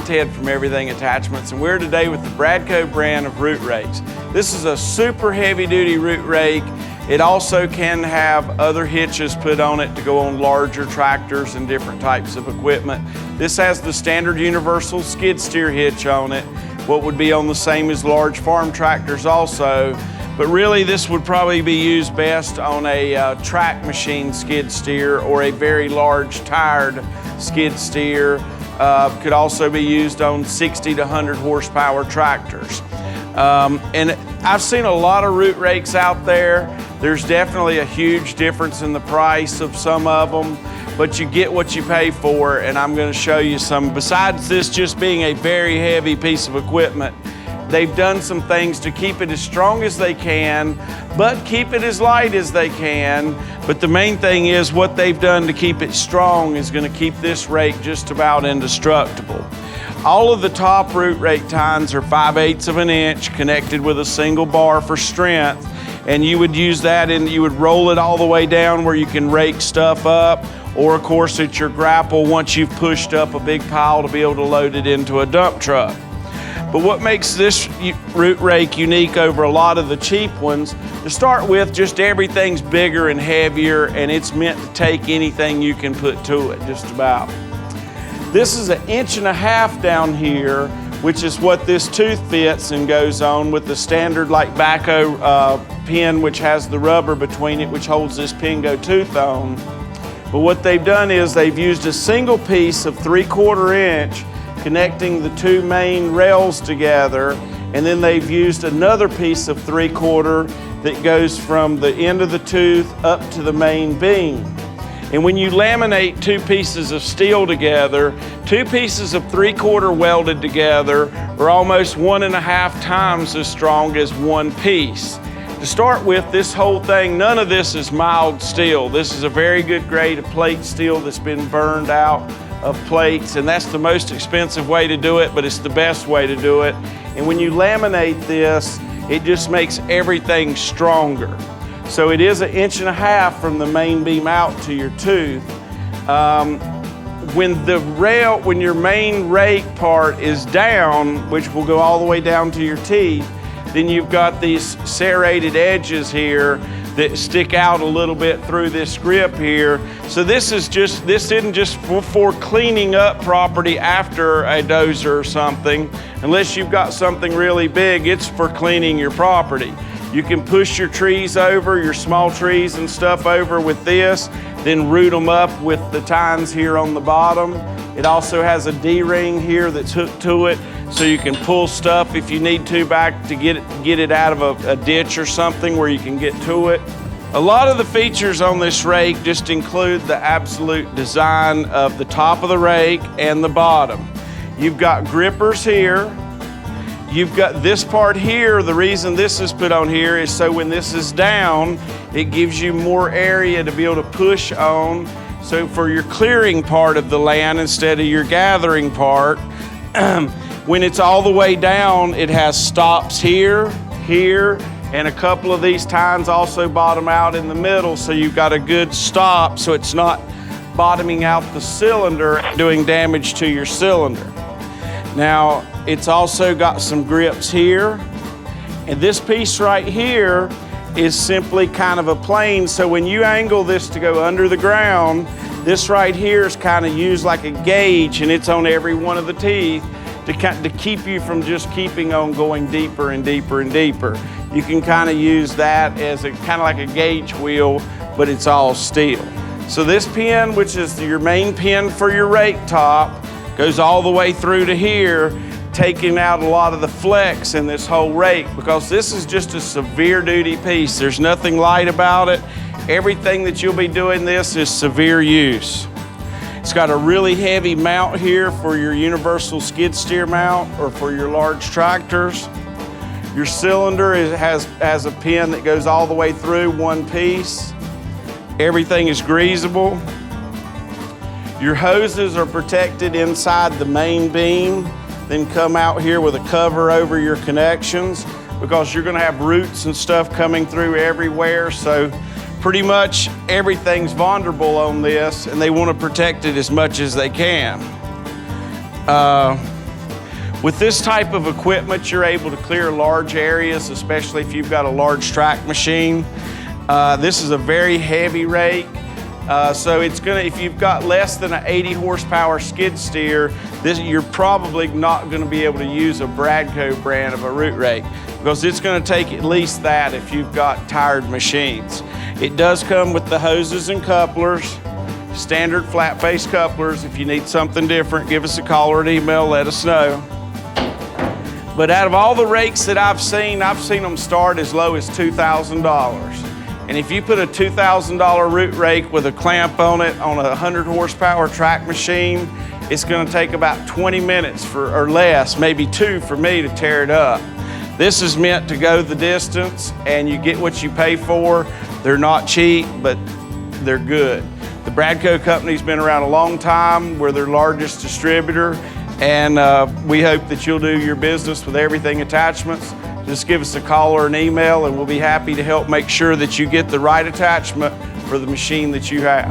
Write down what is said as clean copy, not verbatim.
Ted from Everything Attachments, and we're today with the Bradco brand of root rakes. This is a super heavy-duty root rake. It also can have other hitches put on it to go on larger tractors and different types of equipment. This has the standard universal skid steer hitch on it, what would be on the same as large farm tractors also. But really, this would probably be used best on a track machine skid steer or a very large tired skid steer. Could also be used on 60 to 100 horsepower tractors. And I've seen a lot of root rakes out there. There's definitely a huge difference in the price of some of them, but you get what you pay for, and I'm going to show you some. Besides this just being a very heavy piece of equipment, they've done some things to keep it as strong as they can, but keep it as light as they can. But the main thing is what they've done to keep it strong is going to keep this rake just about indestructible. All of the top root rake tines are 5/8 of an inch connected with a single bar for strength. And you would use that and you would roll it all the way down where you can rake stuff up, or of course at your grapple once you've pushed up a big pile to be able to load it into a dump truck. But what makes this root rake unique over a lot of the cheap ones, to start with, just everything's bigger and heavier, and it's meant to take anything you can put to it, just about. This is 1.5 inches down here, which is what this tooth fits and goes on with the standard like Bradco pin, which has the rubber between it, which holds this Pingo tooth on. But what they've done is they've used a single piece of 3/4 inch connecting the two main rails together, and then they've used another piece of 3/4 that goes from the end of the tooth up to the main beam. And when you laminate two pieces of steel together, two pieces of 3/4 welded together are almost 1.5 times as strong as one piece. To start with, this whole thing, none of this is mild steel. This is a very good grade of plate steel that's been burned out of plates, and that's the most expensive way to do it, but it's the best way to do it. And when you laminate this, it just makes everything stronger. So it is 1.5 inches from the main beam out to your tooth. When your main rake part is down, which will go all the way down to your teeth, then you've got these serrated edges here that stick out a little bit through this grip here. So this isn't just for cleaning up property after a dozer or something. Unless you've got something really big, it's for cleaning your property. You can push your trees over, your small trees and stuff over with this, then root them up with the tines here on the bottom. It also has a D-ring here that's hooked to it, so you can pull stuff if you need to back to get it out of a ditch or something where you can get to it. A lot of the features on this rake just include the absolute design of the top of the rake and the bottom. You've got grippers here. You've got this part here. The reason this is put on here is so when this is down, it gives you more area to be able to push on. So for your clearing part of the land instead of your gathering part, when it's all the way down, it has stops here, here, and a couple of these tines also bottom out in the middle, so you've got a good stop so it's not bottoming out the cylinder, doing damage to your cylinder. Now, it's also got some grips here, and this piece right here is simply kind of a plane, so when you angle this to go under the ground, this right here is kind of used like a gauge, and it's on every one of the teeth to keep you from just keeping on going deeper and deeper and deeper. You can kind of use that as a kind of like a gauge wheel, but it's all steel. So this pin, which is your main pin for your rake top, goes all the way through to here, taking out a lot of the flex in this whole rake, because this is just a severe duty piece. There's nothing light about it. Everything that you'll be doing this is severe use. It's got a really heavy mount here for your universal skid steer mount or for your large tractors. Your cylinder has a pin that goes all the way through one piece. Everything is greasable. Your hoses are protected inside the main beam, then come out here with a cover over your connections, because you're gonna have roots and stuff coming through everywhere, so pretty much everything's vulnerable on this, and they want to protect it as much as they can. With this type of equipment, you're able to clear large areas, especially if you've got a large track machine. This is a very heavy rake. So it's gonna, if you've got less than an 80 horsepower skid steer, you're probably not gonna be able to use a Bradco brand of a root rake, because it's gonna take at least that if you've got tired machines. It does come with the hoses and couplers, standard flat face couplers. If you need something different, give us a call or an email, let us know. But out of all the rakes that I've seen them start as low as $2,000. And if you put a $2,000 root rake with a clamp on it on a 100 horsepower track machine, it's gonna take about 20 minutes or less, maybe 2 for me, to tear it up. This is meant to go the distance, and you get what you pay for. They're not cheap, but they're good. The Bradco company's been around a long time. We're their largest distributor, and we hope that you'll do your business with Everything Attachments. Just give us a call or an email, and we'll be happy to help make sure that you get the right attachment for the machine that you have.